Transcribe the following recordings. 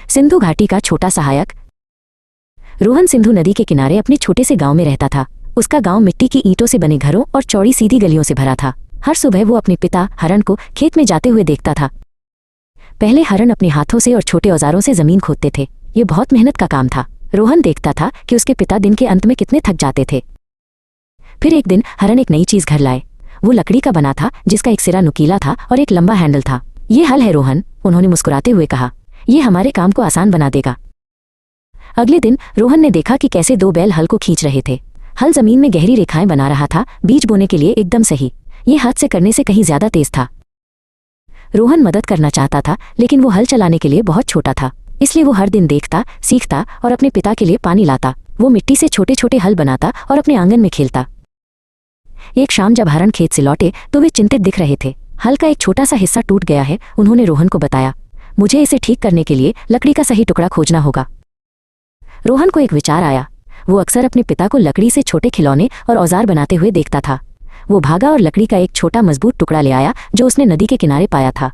सिंधु घाटी का छोटा सहायक। रोहन सिंधु नदी के किनारे अपने छोटे से गांव में रहता था। उसका गांव मिट्टी की ईंटों से बने घरों और चौड़ी सीधी गलियों से भरा था। हर सुबह वो अपने पिता हरण को खेत में जाते हुए देखता था। पहले हरण अपने हाथों से और छोटे औजारों से जमीन खोदते थे। ये बहुत मेहनत का काम था। रोहन देखता था कि उसके पिता दिन के अंत में कितने थक जाते थे। फिर एक दिन हरण एक नई चीज घर लाए। वो लकड़ी का बना था, जिसका एक सिरा नुकीला था और एक लंबा हैंडल था। ये हल है रोहन, उन्होंने मुस्कुराते हुए कहा। ये हमारे काम को आसान बना देगा। अगले दिन रोहन ने देखा कि कैसे दो बैल हल को खींच रहे थे। हल जमीन में गहरी रेखाएं बना रहा था, बीज बोने के लिए एकदम सही। ये हाथ से करने से कहीं ज्यादा तेज था। रोहन मदद करना चाहता था, लेकिन वो हल चलाने के लिए बहुत छोटा था। इसलिए वो हर दिन देखता, सीखता और अपने पिता के लिए पानी लाता। वो मिट्टी से छोटे छोटे हल बनाता और अपने आंगन में खेलता। एक शाम जब हरण खेत से लौटे तो वे चिंतित दिख रहे थे। हल का एक छोटा सा हिस्सा टूट गया है, उन्होंने रोहन को बताया। मुझे इसे ठीक करने के लिए लकड़ी का सही टुकड़ा खोजना होगा। रोहन को एक विचार आया। वो अक्सर अपने पिता को लकड़ी से छोटे खिलौने और औजार बनाते हुए देखता था। वो भागा और लकड़ी का एक छोटा मजबूत टुकड़ा ले आया जो उसने नदी के किनारे पाया था।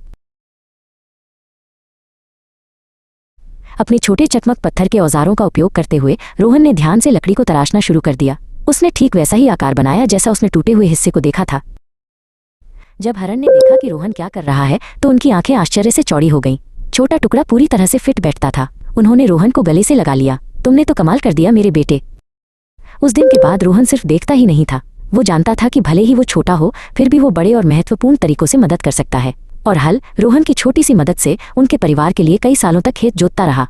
अपने छोटे चकमक पत्थर के औजारों का उपयोग करते हुए रोहन ने ध्यान से लकड़ी को तराशना शुरू कर दिया। उसने ठीक वैसा ही आकार बनाया जैसा उसने टूटे हुए हिस्से को देखा था। जब हरण ने देखा कि रोहन क्या कर रहा है तो उनकी आंखें आश्चर्य से चौड़ी हो गईं। छोटा टुकड़ा पूरी तरह से फिट बैठता था। उन्होंने रोहन को गले से लगा लिया। तुमने तो कमाल कर दिया मेरे बेटे। उस दिन के बाद रोहन सिर्फ देखता ही नहीं था, वो जानता था कि भले ही वो छोटा हो, फिर भी वो बड़े और महत्वपूर्ण तरीकों से मदद कर सकता है। और हल रोहन की छोटी सी मदद से उनके परिवार के लिए कई सालों तक खेत जोतता रहा।